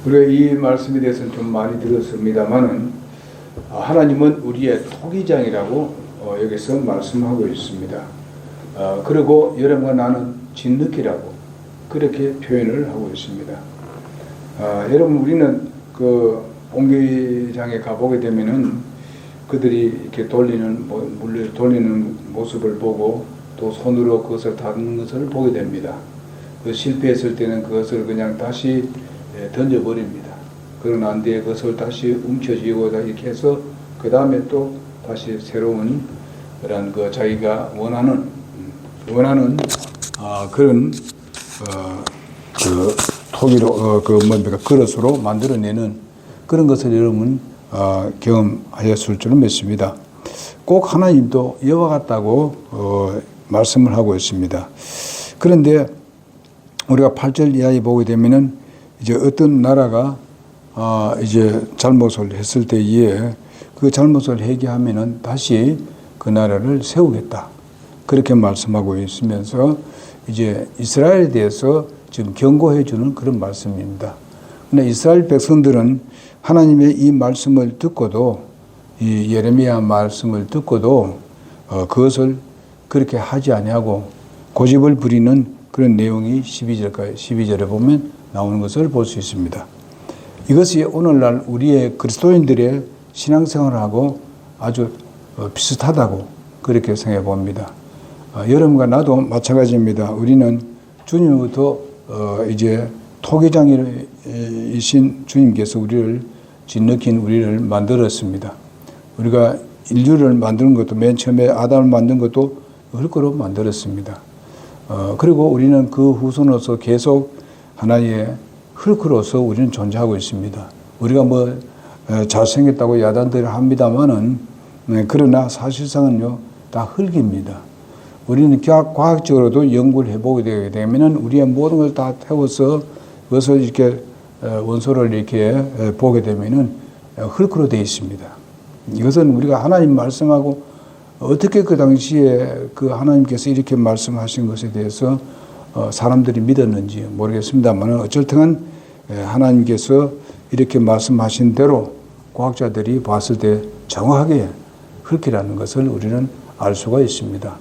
우리가 이 말씀에 대해서는 좀 많이 들었습니다만은 하나님은 우리의 토기장이라고 여기서 말씀하고 있습니다. 그리고 여러분과 나는 진흙이라고 그렇게 표현을 하고 있습니다. 여러분 우리는 그 옹기장에 가보게 되면은 그들이 이렇게 물을 돌리는 모습을 보고 또 손으로 그것을 다듬는 것을 보게 됩니다. 그 실패했을 때는 그것을 그냥 다시 던져버립니다. 그러고 난 뒤에 그것을 다시 움켜쥐고 이렇게 해서 그 다음에 또 다시 새로운 그런 그 자기가 원하는 그런 그 토기로 그릇으로 만들어내는 그런 것을 여러분 경험하였을 줄은 믿습니다. 꼭 하나님도 이와 같다고 말씀을 하고 있습니다. 그런데 우리가 8절 이하에 보게 되면은 이제 어떤 나라가 이제 잘못을 했을 때에 그 잘못을 회개하면은 다시 그 나라를 세우겠다. 그렇게 말씀하고 있으면서 이제 이스라엘에 대해서 지금 경고해 주는 그런 말씀입니다. 그런데 이스라엘 백성들은 하나님의 이 말씀을 듣고도 이 예레미야 말씀을 듣고도 그것을 그렇게 하지 아니하고 고집을 부리는 그런 내용이 12절에 보면 나오는 것을 볼 수 있습니다. 이것이 오늘날 우리의 그리스도인들의 신앙생활하고 아주 비슷하다고 그렇게 생각해 봅니다. 여러분과 나도 마찬가지입니다. 우리는 주님부터 이제 토기장이신 주님께서 우리를 짓누긴 우리를 만들었습니다. 우리가 인류를 만드는 것도 맨 처음에 아담을 만든 것도 흙으로 만들었습니다. 그리고 우리는 그 후손으로서 계속 하나의 흙으로서 우리는 존재하고 있습니다. 우리가 뭐 잘생겼다고 야단들을 합니다만은 그러나 사실상은요 다 흙입니다. 우리는 과학적으로도 연구를 해보게 되게 되면은 우리의 모든 걸 다 태워서 그것을 이렇게 원소를 이렇게 보게 되면은 흙으로 되어 있습니다. 이것은 우리가 하나님 말씀하고 어떻게 그 당시에 그 하나님께서 이렇게 말씀하신 것에 대해서 사람들이 믿었는지 모르겠습니다만 어쩔든 하나님께서 이렇게 말씀하신 대로 과학자들이 봤을 때 정확하게 흙이라는 것을 우리는 알 수가 있습니다.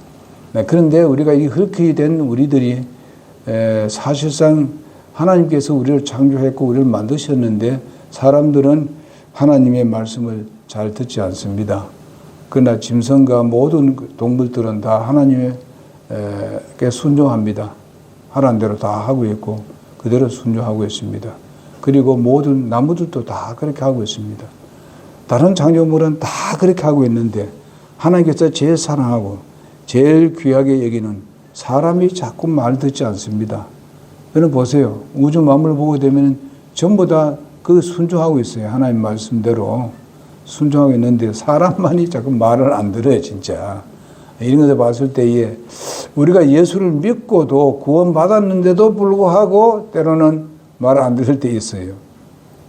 그런데 우리가 이 흙이 된 우리들이 사실상 하나님께서 우리를 창조했고 우리를 만드셨는데 사람들은 하나님의 말씀을 잘 듣지 않습니다. 그러나 짐승과 모든 동물들은 다 하나님께 순종합니다. 하라는 대로 다 하고 있고 그대로 순종하고 있습니다. 그리고 모든 나무들도 다 그렇게 하고 있습니다. 다른 창조물은 다 그렇게 하고 있는데 하나님께서 제일 사랑하고 제일 귀하게 여기는 사람이 자꾸 말 듣지 않습니다. 여러분 보세요. 우주 만물을 보게 되면 전부 다 그 순종하고 있어요. 하나님 말씀대로 순종하고 있는데 사람만이 자꾸 말을 안 들어요. 진짜. 이런 것을 봤을 때에 우리가 예수를 믿고도 구원받았는데도 불구하고 때로는 말을 안 들을 때 있어요.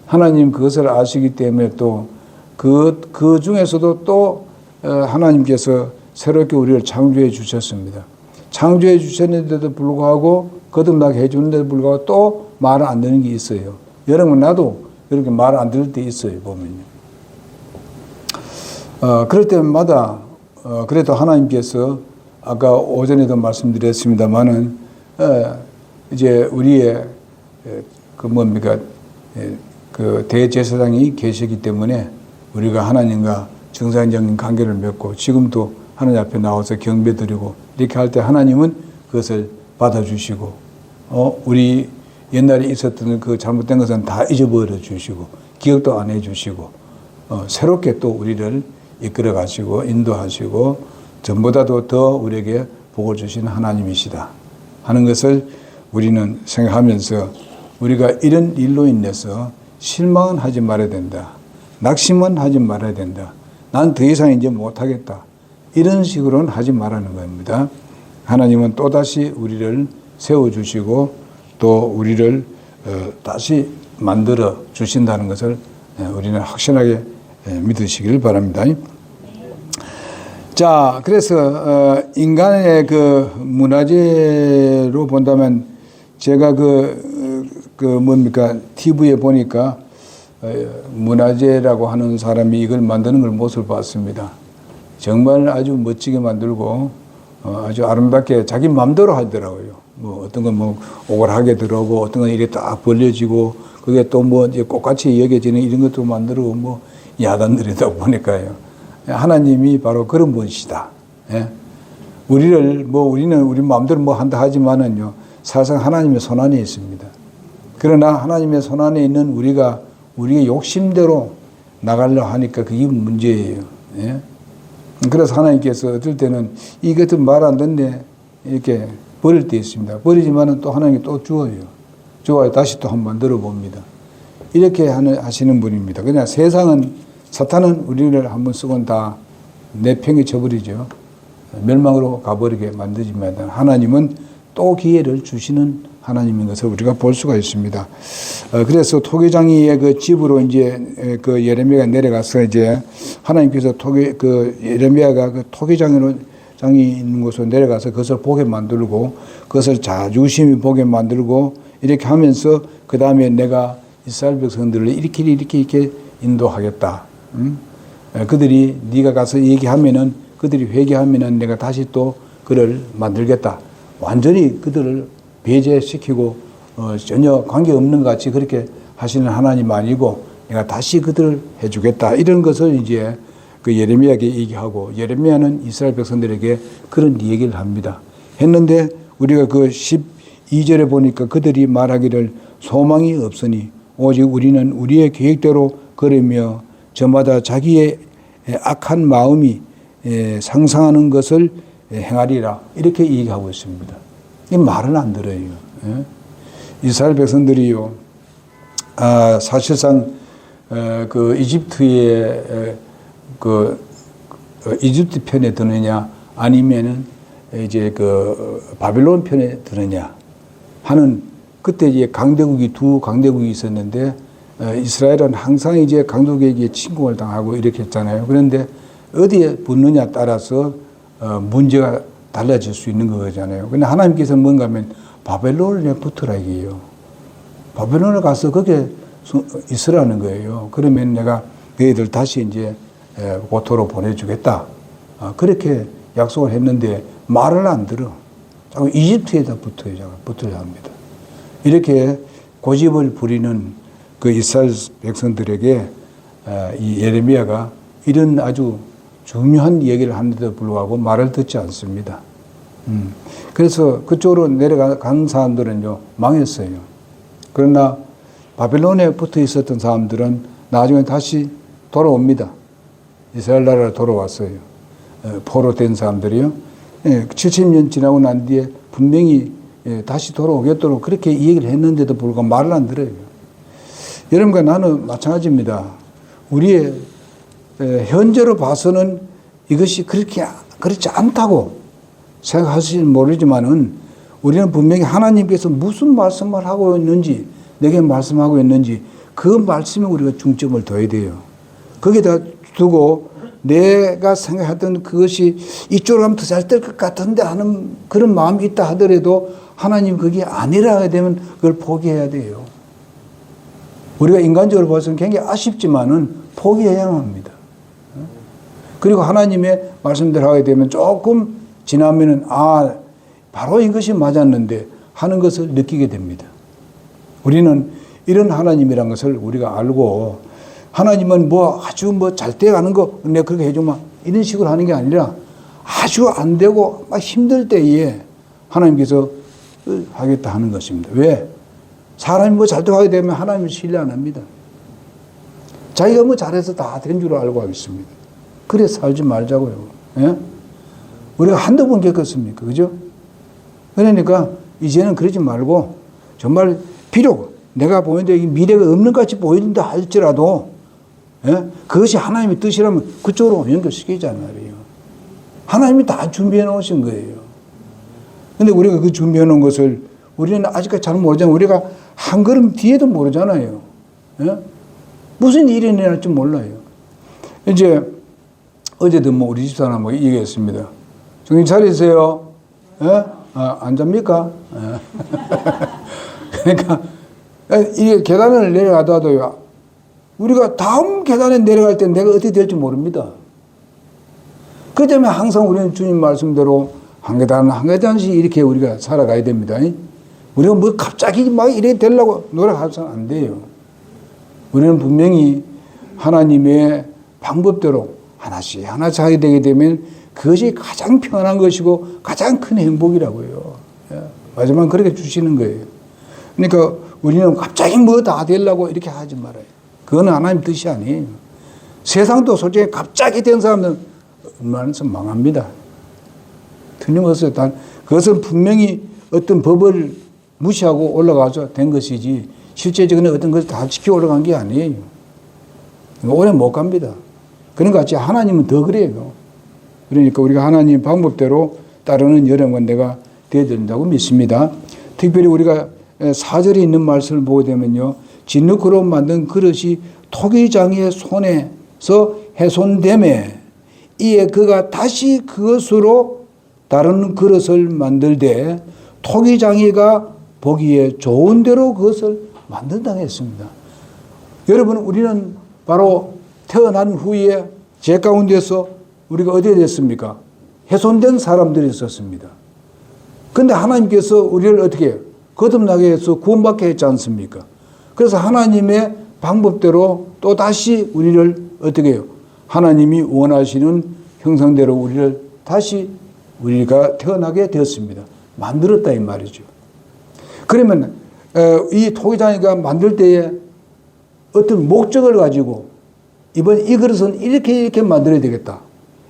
하나님 그것을 아시기 때문에 또 그 중에서도 또 하나님께서 새롭게 우리를 창조해 주셨습니다. 창조해 주셨는데도 불구하고 거듭나게 해주는데도 불구하고 또 말을 안 듣는 게 있어요. 여러분 나도 그렇게 말을 안 들을 때 있어요. 보면요. 그럴 때마다 그래도 하나님께서 아까 오전에도 말씀드렸습니다만은 이제 우리의 그 대제사장이 계시기 때문에 우리가 하나님과 정상적인 관계를 맺고 지금도 하나님 앞에 나와서 경배드리고 이렇게 할 때 하나님은 그것을 받아주시고 우리 옛날에 있었던 그 잘못된 것은 다 잊어버려 주시고 기억도 안 해주시고 새롭게 또 우리를 이끌어 가시고 인도하시고 전보다도 더 우리에게 복을 주신 하나님이시다 하는 것을 우리는 생각하면서 우리가 이런 일로 인해서 실망은 하지 말아야 된다. 낙심은 하지 말아야 된다. 난 더 이상 이제 못하겠다. 이런 식으로는 하지 말라는 겁니다. 하나님은 또다시 우리를 세워주시고 또 우리를 다시 만들어 주신다는 것을 우리는 확실하게 믿으시길 바랍니다. 자, 그래서 인간의 그 문화재로 본다면 제가 그 뭡니까 TV에 보니까 문화재라고 하는 사람이 이걸 만드는 걸 모습을 봤습니다. 정말 아주 멋지게 만들고 아주 아름답게 자기 마음대로 하더라고요. 뭐 어떤 건 뭐 오글하게 들어오고 어떤 건 이렇게 딱 벌려지고 그게 또 뭐 이제 꽃같이 여겨지는 이런 것도 만들고 뭐 야단들이다 보니까요. 하나님이 바로 그런 분이시다. 예? 우리는 우리 마음대로 뭐 한다 하지만은요, 사실상 하나님의 손안에 있습니다. 그러나 하나님의 손안에 있는 우리가 우리의 욕심대로 나가려 하니까 그게 문제예요. 예? 그래서 하나님께서 어떨 때는 이것도 말 안 듣네 이렇게 버릴 때 있습니다. 버리지만은 또 하나님이 또 주어요. 주어야 다시 또 한번 만들어 봅니다. 이렇게 하시는 분입니다. 그냥 세상은 사탄은 우리를 한번 쓰고는 다 내팽이 쳐버리죠. 멸망으로 가버리게 만들지만 하나님은 또 기회를 주시는 하나님인 것을 우리가 볼 수가 있습니다. 그래서 토기장이의 그 집으로 이제 그 예레미야가 내려가서 이제 하나님께서 예레미야가 그 토기장이 있는 곳으로 내려가서 그것을 보게 만들고 그것을 자주심히 보게 만들고 이렇게 하면서 그 다음에 내가 이스라엘 백성들을 이렇게 인도하겠다. 그들이 네가 가서 얘기하면은 그들이 회개하면은 내가 다시 또 그를 만들겠다. 완전히 그들을 배제시키고 전혀 관계없는 것 같이 그렇게 하시는 하나님 아니고 내가 다시 그들을 해주겠다. 이런 것을 이제 그 예레미야에게 얘기하고 예레미야는 이스라엘 백성들에게 그런 얘기를 합니다. 했는데 우리가 그 12절에 보니까 그들이 말하기를 소망이 없으니 오직 우리는 우리의 계획대로 걸으며 저마다 자기의 악한 마음이 상상하는 것을 행하리라. 이렇게 얘기하고 있습니다. 이 말을 안 들어요. 이스라엘 백성들이요, 사실상 그 이집트의 그 이집트 편에 드느냐 아니면은 이제 그 바벨론 편에 드느냐 하는 그때 이제 두 강대국이 있었는데 이스라엘은 항상 이제 강대국에게 침공을 당하고 이렇게 했잖아요. 그런데 어디에 붙느냐 따라서 문제가 달라질 수 있는 거잖아요. 근데 하나님께서 뭔가 하면 바벨론에 붙으라 이게요. 바벨론에 가서 거기에 있으라는 거예요. 그러면 내가 너희들 다시 이제 고토로 보내주겠다. 그렇게 약속을 했는데 말을 안 들어. 자꾸 이집트에다 붙어야 합니다. 이렇게 고집을 부리는 그 이스라엘 백성들에게 이 예레미야가 이런 아주 중요한 얘기를 하는데도 불구하고 말을 듣지 않습니다. 그래서 그쪽으로 내려간 사람들은요, 망했어요. 그러나 바벨론에 붙어 있었던 사람들은 나중에 다시 돌아옵니다. 이스라엘 나라로 돌아왔어요. 포로된 사람들이요. 70년 지나고 난 뒤에 분명히 다시 돌아오겠도록 그렇게 얘기를 했는데도 불구하고 말을 안 들어요. 여러분과 나는 마찬가지입니다. 우리의 현재로 봐서는 이것이 그렇지 않다고 생각하실지 모르지만은 우리는 분명히 하나님께서 무슨 말씀을 하고 있는지, 내게 말씀하고 있는지 그 말씀에 우리가 중점을 둬야 돼요. 거기다 두고 내가 생각했던 그것이 이쪽으로 가면 더 잘 될 것 같은데 하는 그런 마음이 있다 하더라도 하나님 그게 아니라 하게 되면 그걸 포기해야 돼요. 우리가 인간적으로 봐서는 굉장히 아쉽지만은 포기해야 합니다. 그리고 하나님의 말씀대로 하게 되면 조금 지나면은 바로 이것이 맞았는데 하는 것을 느끼게 됩니다. 우리는 이런 하나님이란 것을 우리가 알고 하나님은 아주 잘 돼가는 거 내가 그렇게 해주마 이런 식으로 하는 게 아니라 아주 안 되고 막 힘들 때에 하나님께서 하겠다 하는 것입니다. 왜? 사람이 잘 돼가게 되면 하나님을 신뢰 안 합니다. 자기가 잘해서 다 된 줄 알고 하겠습니다. 그래 살지 말자고요. 예? 우리가 한두 번 겪었습니까? 그죠? 그러니까 이제는 그러지 말고 정말 비록 내가 보이는데 미래가 없는 것 같이 보인다 할지라도 그것이 하나님의 뜻이라면 그쪽으로 연결시키자는 말이에요. 하나님이 다 준비해 놓으신 거예요. 근데 우리가 그 준비해 놓은 것을 우리는 아직까지 잘 모르잖아요. 우리가 한 걸음 뒤에도 모르잖아요. 무슨 일이 일어날지 몰라요. 이제 어제도 우리 집사람 얘기했습니다. 정신 차리세요. 안 잡니까? 그러니까 이게 계단을 내려가다도요, 우리가 다음 계단에 내려갈 때 내가 어떻게 될지 모릅니다. 그 때문에 항상 우리는 주님 말씀대로 한 계단 한 계단씩 이렇게 우리가 살아가야 됩니다. 우리가 뭐 갑자기 막 이래 되려고 노력해서는 안 돼요. 우리는 분명히 하나님의 방법대로 하나씩 하나씩 하게 되게 되면 그것이 가장 편한 것이고 가장 큰 행복이라고요. 마지막 그렇게 주시는 거예요. 그러니까 우리는 갑자기 뭐 다 되려고 이렇게 하지 말아요. 그거는 하나님 뜻이 아니에요. 세상도 솔직히 갑자기 된 사람은 얼마나 망합니다. 틀림없어요. 그것은 분명히 어떤 법을 무시하고 올라가서 된 것이지 실제적으로 어떤 것을 다 지켜 올라간 게 아니에요. 오래 못 갑니다. 그런 것 같이 하나님은 더 그래요. 그러니까 우리가 하나님 방법대로 따르는 여러분과 내가 되어야 된다고 믿습니다. 특별히 우리가 4절에 있는 말씀을 보게 되면요, 진흙으로 만든 그릇이 토기장이의 손에서 훼손됨에 이에 그가 다시 그것으로 다른 그릇을 만들되 토기장이가 보기에 좋은 대로 그것을 만든다고 했습니다. 여러분, 우리는 바로 태어난 후에 죄 가운데서 우리가 어디에 됐습니까? 훼손된 사람들이 있었습니다. 그런데 하나님께서 우리를 어떻게 해요? 거듭나게 해서 구원받게 했지 않습니까? 그래서 하나님의 방법대로 또 다시 우리를 어떻게 해요? 하나님이 원하시는 형상대로 우리를 다시 우리가 태어나게 되었습니다. 만들었다 이 말이죠. 그러면 이 토기장이가 만들 때에 어떤 목적을 가지고 이번 이 그릇은 이렇게 만들어야 되겠다.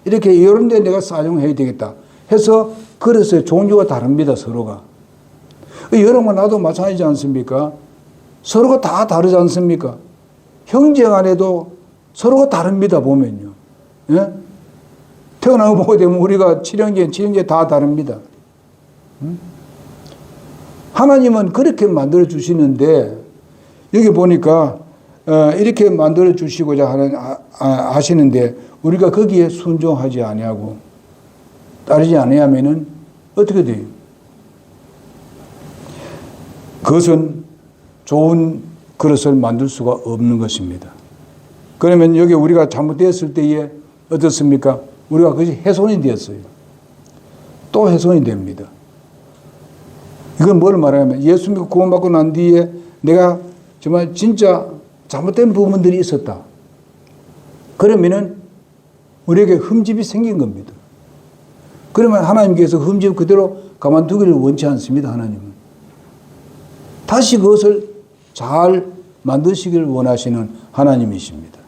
이렇게 이런 데 내가 사용해야 되겠다 해서 그릇의 종류가 다릅니다. 서로가. 여러분과 나도 마찬가지지 않습니까? 서로가 다 다르지 않습니까? 형제 간에도 서로가 다릅니다. 보면요. 예? 태어나고 보게 되면 우리가 7형제 다 다릅니다. 하나님은 그렇게 만들어 주시는데 여기 보니까 이렇게 만들어 주시고자 하시는데 우리가 거기에 순종하지 아니하고 따르지 아니하면은 어떻게 돼요? 그것은 좋은 그릇을 만들 수가 없는 것입니다. 그러면 여기 우리가 잘못되었을 때에 어떻습니까? 우리가 그것이 훼손이 되었어요. 또 훼손이 됩니다. 이건 뭘 말하냐면 예수 믿고 구원받고 난 뒤에 내가 정말 진짜 잘못된 부분들이 있었다. 그러면은 우리에게 흠집이 생긴 겁니다. 그러면 하나님께서 흠집 그대로 가만두기를 원치 않습니다. 하나님은. 다시 그것을 잘 만드시기를 원하시는 하나님이십니다.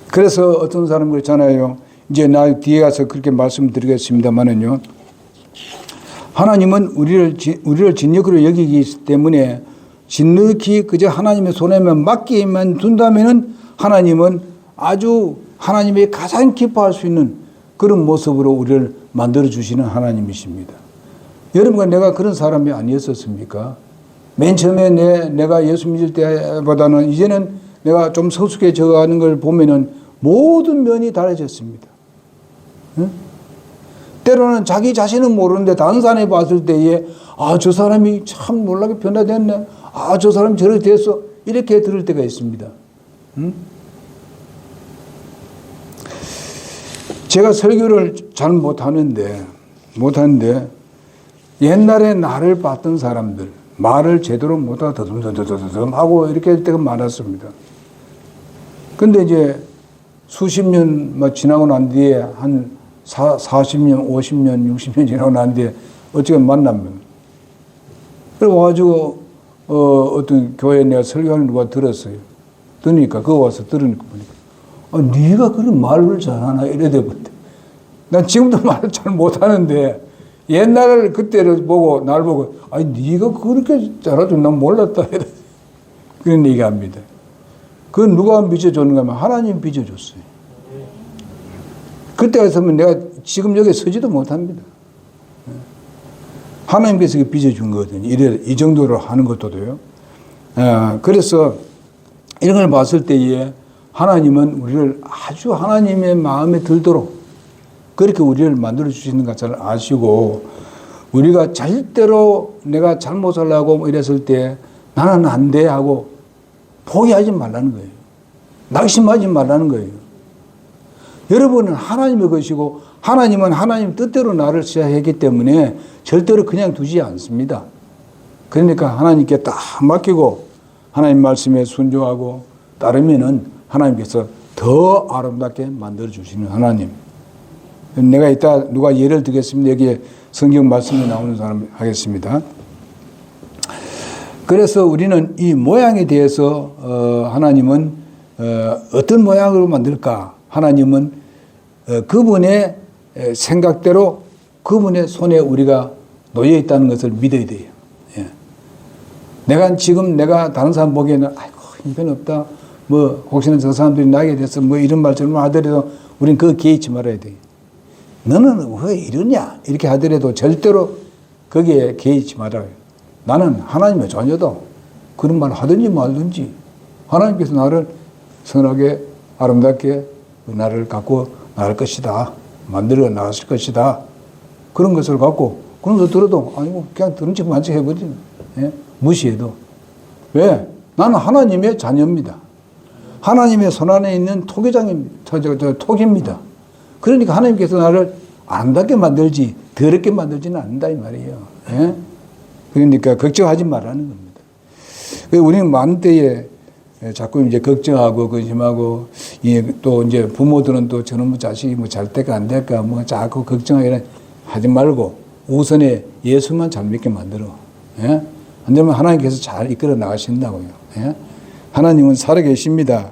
그래서 어떤 사람들 있잖아요. 이제 나 뒤에 가서 그렇게 말씀드리겠습니다만은요. 하나님은 우리를 진흙으로 여기기 때문에 진흙이 그저 하나님의 손에만 맡기만 둔다면은 하나님은 아주 하나님이 가장 기뻐할 수 있는 그런 모습으로 우리를 만들어 주시는 하나님이십니다. 여러분과 내가 그런 사람이 아니었었습니까? 맨 처음에 내가 예수 믿을 때보다는 이제는 내가 좀 성숙해져 가는 걸 보면은 모든 면이 달라졌습니다. 응? 때로는 자기 자신은 모르는데 다른 사람이 봤을 때에 저 사람이 참 놀랍게 변화됐네. 저 사람이 저렇게 됐어. 이렇게 들을 때가 있습니다. 응? 제가 설교를 잘 못하는데 옛날에 나를 봤던 사람들 말을 제대로 못하고 더듬더듬 하고 이렇게 할 때가 많았습니다. 근데 이제 수십 년 지나고 난 뒤에 한 40년, 50년, 60년 지나고 난 뒤에 어떻게 만나면 그래 와가지고 어떤 교회에 내가 설교하는 누가 들었어요. 들으니까 그거 와서 들으니까 보니까 네가 그런 말을 잘하나 이래 돼버렸대. 난 지금도 말을 잘 못하는데 옛날 그때를 보고 날 보고 네가 그렇게 잘할 줄 난 몰랐다 이래. 그런 얘기합니다. 그건 누가 빚어줬는가 하면 하나님 빚어줬어요. 그때 같으면 내가 지금 여기 서지도 못합니다. 하나님께서 빚어준 거거든요. 이 정도로 하는 것도 돼요. 그래서 이런 걸 봤을 때에 하나님은 우리를 아주 하나님의 마음에 들도록 그렇게 우리를 만들어 주시는 것을 아시고 우리가 절대로 내가 잘못 하려고 이랬을 때 나는 안 돼 하고 포기하지 말라는 거예요. 낙심하지 말라는 거예요. 여러분은 하나님의 것이고 하나님은 하나님 뜻대로 나를 시작했기 때문에 절대로 그냥 두지 않습니다. 그러니까 하나님께 딱 맡기고 하나님 말씀에 순종하고 따르면은 하나님께서 더 아름답게 만들어주시는 하나님. 내가 이따 누가 예를 들겠습니다. 여기에 성경 말씀이 나오는 사람 하겠습니다. 그래서 우리는 이 모양에 대해서 하나님은 어떤 모양으로 만들까? 하나님은 그분의 생각대로 그분의 손에 우리가 놓여 있다는 것을 믿어야 돼요. 예. 내가 다른 사람 보기에는 아이고 형편없다. 뭐 혹시나 저 사람들이 나에게 대해서 뭐 이런 말처럼 하더라도 우린 그거 개의치 말아야 돼요. 너는 왜 이러냐? 이렇게 하더라도 절대로 거기에 개의치 말아요. 나는 하나님의 자녀다. 그런 말 하든지 말든지 하나님께서 나를 선하게 아름답게 나를 갖고 나갈 것이다. 만들어 나갔을 것이다. 그런 것을 갖고 그러면서 들어도 아니고 그냥 들은 척 만척 해버리는 예? 무시해도 왜? 나는 하나님의 자녀입니다. 하나님의 손안에 있는 토기장입니다. 토기입니다. 그러니까 하나님께서 나를 아름답게 만들지 더럽게 만들지는 않는다 이 말이에요. 예? 그러니까 걱정하지 말라는 겁니다. 우리는 많은 때에 자꾸 이제 걱정하고 근심하고 또 이제 부모들은 또 저놈의 자식이 뭐 잘 될까 안 될까 뭐 자꾸 걱정하게 하지 말고 우선에 예수만 잘 믿게 만들어. 예? 안 되면 하나님께서 잘 이끌어 나가신다고요. 예? 하나님은 살아계십니다.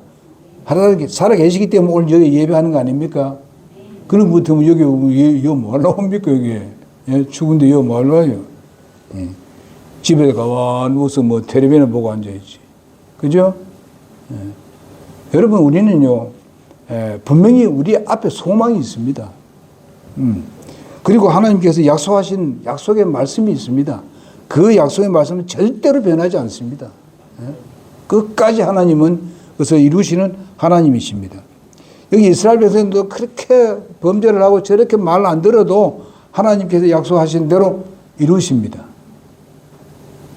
살아계시기 때문에 오늘 여기 예배하는 거 아닙니까? 그런 것 같으면 여기 뭐 하려고 옵니까, 여기? 예? 죽은데 여기 뭐 하려고 와요? 예. 집에 가만 누워서 뭐 텔레비전을 보고 앉아있지. 그죠? 예. 여러분, 우리는요, 분명히 우리 앞에 소망이 있습니다. 그리고 하나님께서 약속하신 약속의 말씀이 있습니다. 그 약속의 말씀은 절대로 변하지 않습니다. 예? 끝까지 하나님은 그래서 이루시는 하나님이십니다. 여기 이스라엘 백성도 그렇게 범죄를 하고 저렇게 말 안 들어도 하나님께서 약속하신 대로 이루십니다.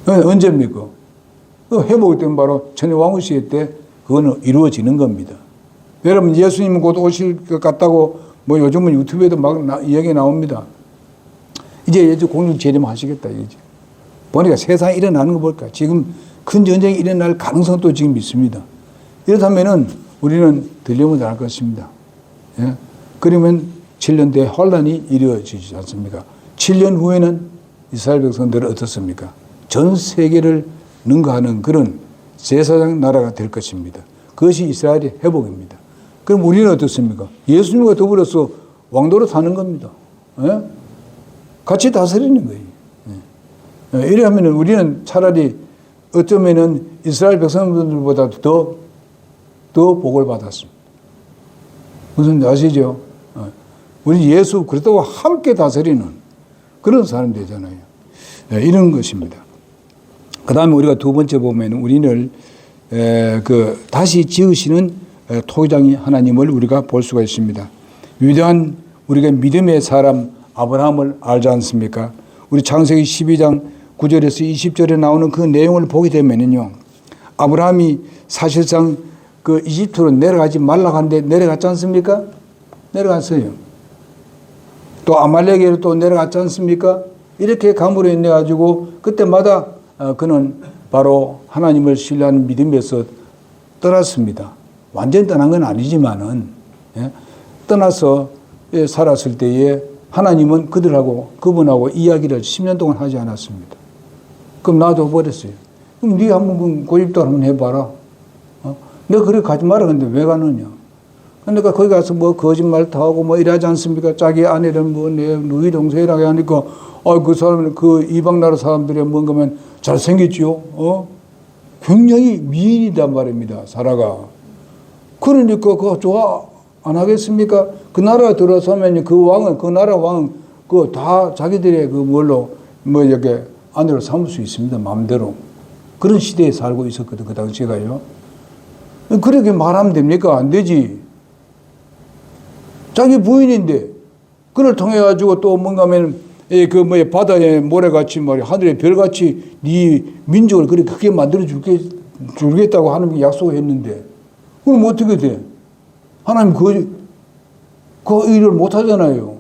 언제입니까? 회복이 되면 바로 전에 왕후 시대 때 그거는 이루어지는 겁니다. 여러분 예수님은 곧 오실 것 같다고 뭐 요즘은 유튜브에도 막 이야기 나옵니다. 이제 공중 재림하시겠다 이제. 보니까 세상에 일어나는 거 볼까? 지금 큰 전쟁이 일어날 가능성도 지금 있습니다. 이렇다면은 우리는 들리면 잘 것입니다. 예? 그러면 7년 뒤에 환란이 이루어지지 않습니까? 7년 후에는 이스라엘 백성들은 어떻습니까? 전 세계를 능가하는 그런 제사장 나라가 될 것입니다. 그것이 이스라엘의 회복입니다. 그럼 우리는 어떻습니까? 예수님과 더불어서 왕도로 사는 겁니다. 예? 같이 다스리는 거예요. 예. 이래하면 우리는 차라리 어쩌면은 이스라엘 백성들보다 더 복을 받았습니다. 무슨 아시죠? 우리 예수 그리스도와 함께 다스리는 그런 사람 되잖아요. 이런 것입니다. 그 다음에 우리가 두 번째 보면 우리를 다시 지으시는 토기장이 하나님을 우리가 볼 수가 있습니다. 위대한 우리가 믿음의 사람 아브라함을 알지 않습니까? 우리 창세기 12장 9절에서 20절에 나오는 그 내용을 보게 되면요. 아브라함이 사실상 그 이집트로 내려가지 말라고 하는데 내려갔지 않습니까? 내려갔어요. 또 아말렉에로 또 내려갔지 않습니까? 이렇게 감으로 인해 가지고 그때마다 그는 바로 하나님을 신뢰하는 믿음에서 떠났습니다. 완전히 떠난 건 아니지만은 떠나서 살았을 때에 하나님은 그분하고 이야기를 10년 동안 하지 않았습니다. 그럼 놔둬버렸어요. 그럼 네가 한번 고집도 한번 해봐라. 내가 그래 가지 마라. 근데 왜 가느냐. 그러니까 거기 가서 뭐 거짓말 다 하고 뭐 이러지 않습니까? 자기 아내를 뭐 내 누이 동생이라고 하니까 그 사람은 그 이방 나라 사람들이 뭔가면 잘생겼지요. 굉장히 미인이단 말입니다. 사라가. 그러니까 그거 좋아 안 하겠습니까? 그 나라 들어서면 그 나라 왕은 그 다 자기들의 그 뭘로 뭐 이렇게 아내로 삼을 수 있습니다. 마음대로. 그런 시대에 살고 있었거든, 그 당시가요. 그렇게 말하면 됩니까? 안 되지. 자기 부인인데, 그를 통해 가지고 또 뭔가 하면 바다의 모래같이 말이야, 하늘의 별같이 네 민족을 그렇게 크게 만들어 주겠다고 하나님께 약속을 했는데, 그럼 어떻게 돼? 하나님 그 일을 못 하잖아요.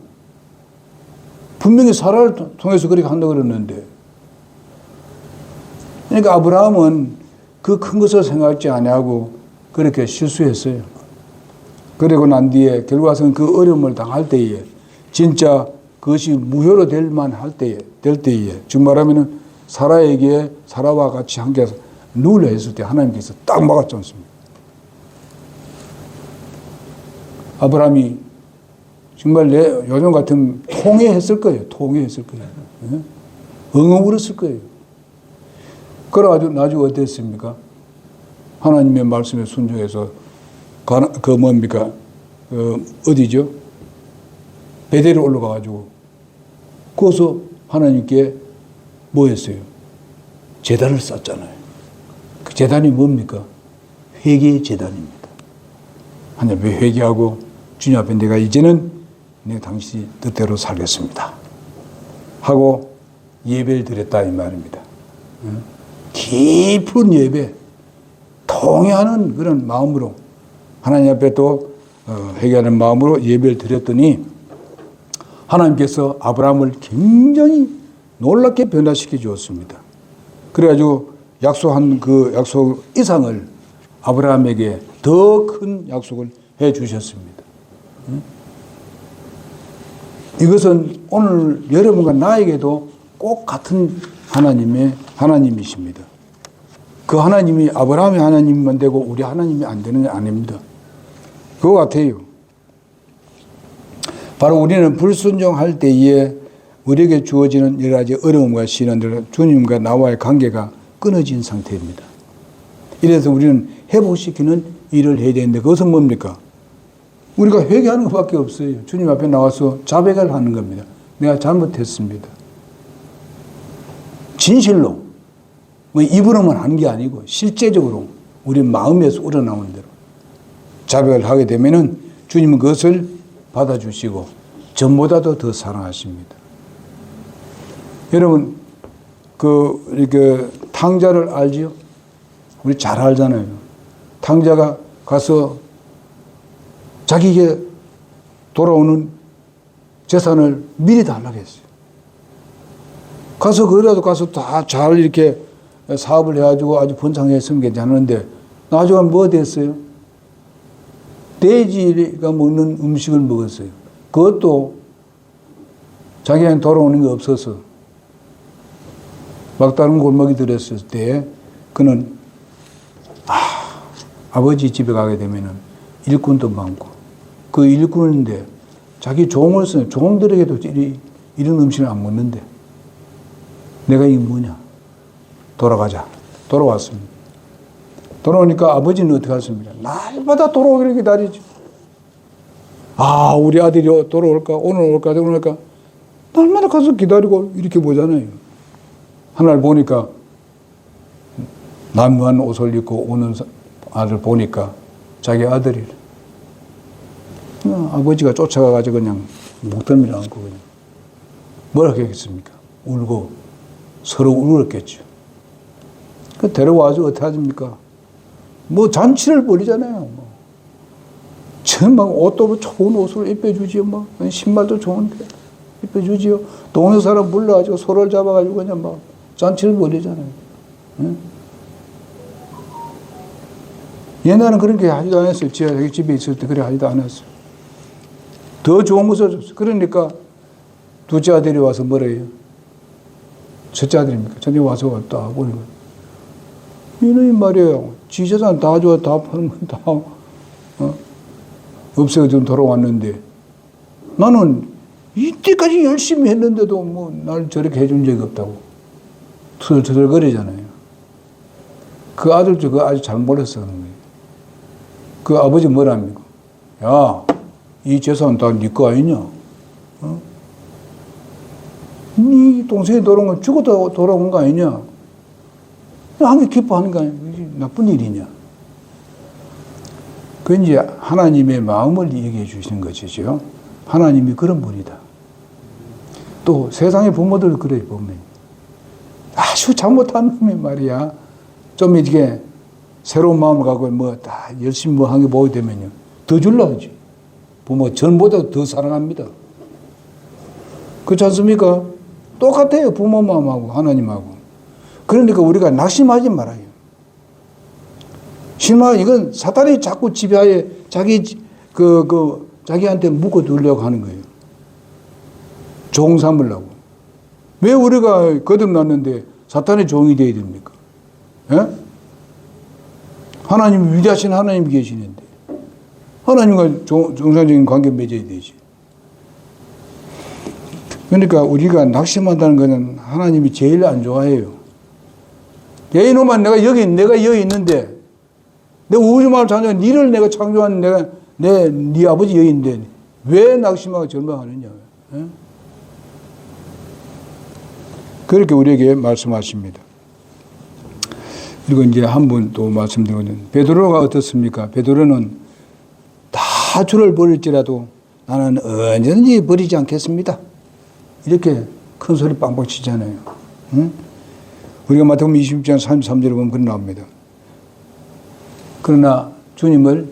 분명히 사라를 통해서 그렇게 한다고 그랬는데. 그러니까 아브라함은 그 큰 것을 생각지 아니하고 그렇게 실수했어요. 그리고 난 뒤에 결국 와서는 그 어려움을 당할 때에 진짜 그것이 무효로 될 때에 즉 말하면은 사라와 같이 함께 누울려 했을 때 하나님께서 딱 막았지 않습니까? 아브라함이 정말 요즘 같은 통회했을 거예요. 예? 엉엉 울었을 거예요. 그래가지고 나중에 어땠습니까? 하나님의 말씀에 순종해서 어디죠? 베델에 올라가가지고 거기서 하나님께 뭐 했어요? 제단을 쌓잖아요. 그 제단이 뭡니까? 회개의 제단입니다. 하나님 왜 회개하고 주님 앞에 내가 이제는 내가 당신이 뜻대로 살겠습니다 하고 예배를 드렸다 이 말입니다. 깊은 예배, 통회하는 그런 마음으로 하나님 앞에 또 회개하는 마음으로 예배를 드렸더니 하나님께서 아브라함을 굉장히 놀랍게 변화시켜 주었습니다. 그래가지고 약속한 그 약속 이상을 아브라함에게 더 큰 약속을 해 주셨습니다. 이것은 오늘 여러분과 나에게도 꼭 같은 하나님이십니다. 그 하나님이 아브라함의 하나님만 되고 우리 하나님이 안 되는 게 아닙니다. 그거 같아요. 바로 우리는 불순종할 때에 우리에게 주어지는 여러 가지 어려움과 시련들, 주님과 나와의 관계가 끊어진 상태입니다. 이래서 우리는 회복시키는 일을 해야 되는데 그것은 뭡니까? 우리가 회개하는 것밖에 없어요. 주님 앞에 나와서 자백을 하는 겁니다. 내가 잘못했습니다. 진실로 입으로만 하는 게 아니고 실제적으로 우리 마음에서 우러나오는 대로 자백을 하게 되면은 주님은 그것을 받아주시고 전보다도 더 사랑하십니다. 여러분 이렇게 탕자를 알지요? 우리 잘 알잖아요. 탕자가 가서 자기에게 돌아오는 재산을 미리 달라고 했어요. 가서 다 잘 이렇게 사업을 해가지고 아주 번창했으면 괜찮은데 나중에 뭐 됐어요? 돼지가 먹는 음식을 먹었어요. 그것도 자기한테 돌아오는 게 없어서 막다른 골목에 들었을 때 그는 아버지 집에 가게 되면은 일꾼도 많고 그 일꾼인데 자기 종을 쓰는 종들에게도 이런 음식을 안 먹는데 내가 이게 뭐냐? 돌아가자. 돌아왔습니다. 돌아오니까 아버지는 어떻게 하십니까? 날마다 돌아오기를 기다리죠. 우리 아들이 돌아올까? 오늘 올까? 오늘 올까? 날마다 가서 기다리고 이렇게 보잖아요. 하나를 보니까 남루한 옷을 입고 오는 아들 보니까 자기 아들이래. 아버지가 쫓아가가지고 그냥 목덜미를 안고 그냥 뭐라 하겠습니까? 울고 서로 울었겠죠. 그 데려와서 어떻게 하십니까? 잔치를 벌이잖아요. 막 옷도 좋은 옷을 입혀주지요. 신발도 좋은데 입혀주지요. 동네 사람 불러가지고 소를 잡아가지고 그냥 잔치를 벌이잖아요. 응? 옛날에는 그런 게 하지도 않았어요. 자기 집에 있을 때 그래 하지도 않았어요. 더 좋은 것을 줬어요. 그러니까 둘째 아들이 와서 뭐라 해요? 첫째 아들입니까? 첫째 와서 왔다 하고 이놈이 말이에요. 지 재산 다 줘, 다 파는 건 다 없애가지고 돌아왔는데 나는 이때까지 열심히 했는데도 날 저렇게 해준 적이 없다고 투덜투덜거리잖아요. 그 아들도 그 아주 잘 몰라서 그런 거예요. 그 아버지 뭐라 합니까? 야, 이 재산 다 네 거 아니냐? 네 동생이 돌아온 건 죽어도 돌아온 거 아니냐? 한게 기뻐하는 거 아니야? 나쁜 일이냐? 그 이제 하나님의 마음을 얘기해 주시는 것이죠. 하나님이 그런 분이다. 또 세상의 부모들 그래 보면 아주 잘못한 놈이 말이야. 좀 이렇게 새로운 마음을 갖고 뭐 다 열심히 뭐 한 게 보게 되면요. 더 줄라 하지. 부모 전보다 더 사랑합니다. 그렇지 않습니까? 똑같아요. 부모 마음하고 하나님하고. 그러니까 우리가 낙심하지 말아요. 실망 이건 사탄이 자꾸 지배하에 자기한테 묶어 두려고 하는 거예요. 종 삼으려고. 왜 우리가 거듭났는데 사탄의 종이 되어야 됩니까? 예? 하나님, 위대하신 하나님이 계시는데 하나님과 정상적인 관계 맺어야 되지. 그러니까 우리가 낙심한다는 것은 하나님이 제일 안 좋아해요. 야, 이놈아, 내가 여기 있는데, 내 우주만을 창조한 니를 내가 창조한 네 아버지 여기 있는데, 왜 낙심하고 절망하느냐. 예? 그렇게 우리에게 말씀하십니다. 그리고 이제 한 분 또 말씀드리거든요. 베드로가 어떻습니까? 베드로는 다 주를 버릴지라도 나는 언제든지 버리지 않겠습니다. 이렇게 큰 소리 빵빵 치잖아요. 응? 우리가 마태복음 26장 33절에 보면 그런 나옵니다. 그러나 주님을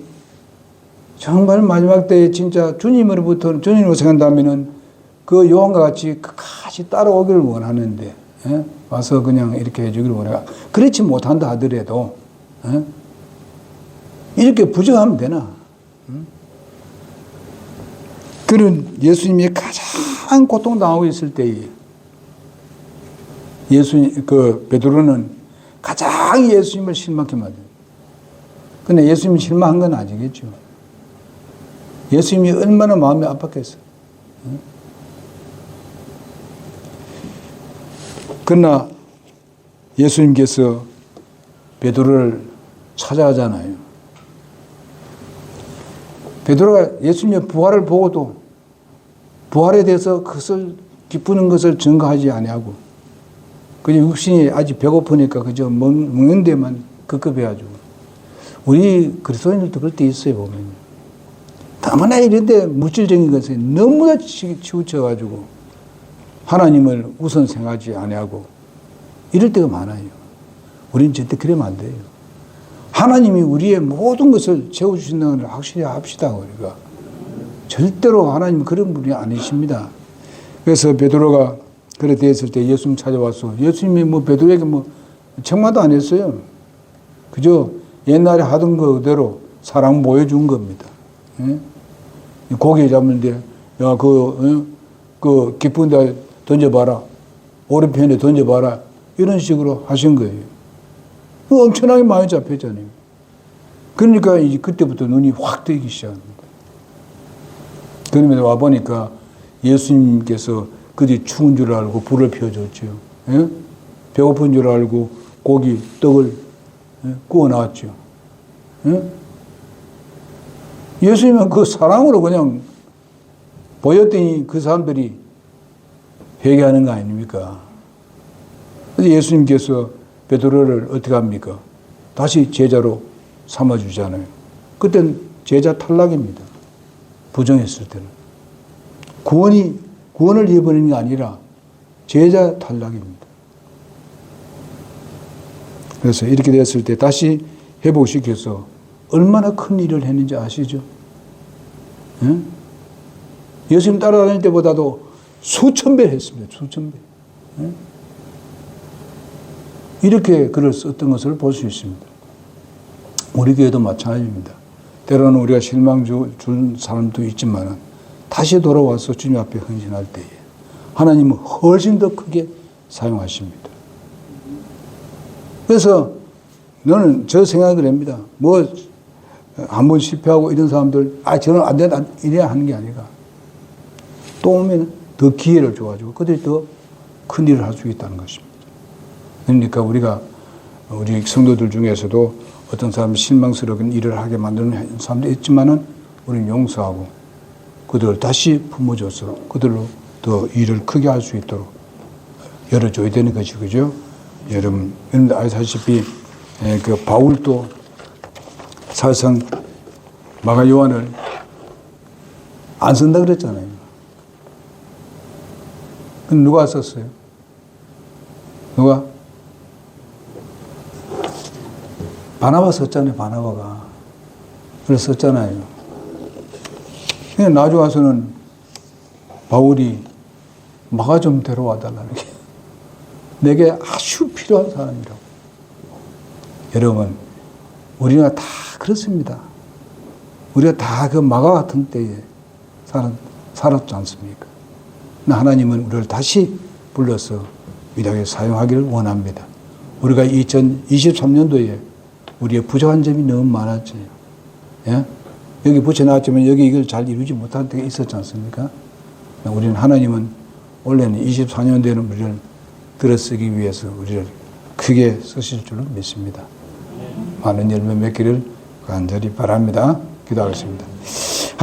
정말 마지막 때에 진짜 주님으로부터 주님으로 생각한다면은 그 요한과 같이 끝까지 따라오기를 원하는데 예? 와서 그냥 이렇게 해주기를 원해요. 그렇지 못한다 하더라도 예? 이렇게 부정하면 되나? 그런 예수님이 가장 고통당하고 있을 때에 베드로는 가장 예수님을 실망케 만들어요. 근데 예수님이 실망한 건 아니겠죠. 예수님이 얼마나 마음이 아팠겠어요. 그러나 예수님께서 베드로를 찾아가잖아요. 베드로가 예수님의 부활을 보고도 부활에 대해서 그것을 기쁘는 것을 증거하지 아니하고 그냥 육신이 아직 배고프니까 그저 먹는 데만 급급해가지고 우리 그리스도인들도 그럴 때 있어요 보면 다만나 이런데 물질적인 것에 너무나 치우쳐가지고 하나님을 우선 생각하지 아니하고 이럴 때가 많아요. 우리는 절대 그러면 안 돼요. 하나님이 우리의 모든 것을 채워주신다는 걸 확실히 합시다 우리가. 절대로 하나님은 그런 분이 아니십니다. 그래서 베드로가 그래 되었을 때 예수님 찾아와서 예수님이 뭐 베드로에게 뭐 책망도 안 했어요. 그저 옛날에 하던 거 그대로 사랑 보여준 겁니다. 예? 고기 잡는데 야 그 깊은 데 던져봐라. 오른편에 던져봐라. 이런 식으로 하신 거예요. 엄청나게 많이 잡혔잖아요. 그러니까 이제 그때부터 눈이 확 뜨기 시작합니다. 그러면서 와보니까 예수님께서 그들이 추운 줄 알고 불을 피워줬죠. 예? 배고픈 줄 알고 고기, 떡을 구워 나왔죠. 예? 예수님은 그 사랑으로 그냥 보였더니 그 사람들이 회개하는 거 아닙니까? 그래서 예수님께서 베드로를 어떻게 합니까? 다시 제자로 삼아주잖아요. 그때는 제자 탈락입니다. 부정했을 때는. 구원을 잃어버리는 게 아니라 제자 탈락입니다. 그래서 이렇게 됐을 때 다시 회복시켜서 얼마나 큰 일을 했는지 아시죠? 예? 예수님 따라다닐 때보다도 수천 배 했습니다. 수천 배. 예? 이렇게 글을 썼던 것을 볼 수 있습니다. 우리 교회도 마찬가지입니다. 때로는 우리가 실망 준 사람도 있지만 다시 돌아와서 주님 앞에 헌신할 때에 하나님은 훨씬 더 크게 사용하십니다. 그래서 너는 저 생각을 합니다. 뭐 한 번 실패하고 이런 사람들 저는 안 된다 이래야 하는 게 아니라 또 오면 더 기회를 줘가지고 그들이 더 큰 일을 할 수 있다는 것입니다. 그러니까 우리 성도들 중에서도 어떤 사람이 실망스러운 일을 하게 만드는 사람도 있지만은 우리는 용서하고 그들을 다시 품어줘서 그들로 더 일을 크게 할 수 있도록 열어줘야 되는 것이 그죠? 여러분 아시다시피 그 바울도 사실상 마가 요한을 안 쓴다 그랬잖아요. 그럼 누가 썼어요? 누가? 바나바 썼잖아요, 바나바가. 그래서 썼잖아요. 그냥 나중에 와서는 바울이 마가 좀 데려와 달라는 게 내게 아주 필요한 사람이라고. 여러분, 우리가 다 그렇습니다. 우리가 다 그 마가 같은 때에 살았지 않습니까? 하나님은 우리를 다시 불러서 위대하게 사용하기를 원합니다. 우리가 2023년도에 우리의 부족한 점이 너무 많았죠. 예? 여기 붙여놨지만 여기 이걸 잘 이루지 못한 때가 있었지 않습니까? 우리는 하나님은 원래는 24년도에는 우리를 들어쓰기 위해서 우리를 크게 쓰실 줄로 믿습니다. 많은 열매 맺기를 간절히 바랍니다. 기도하겠습니다.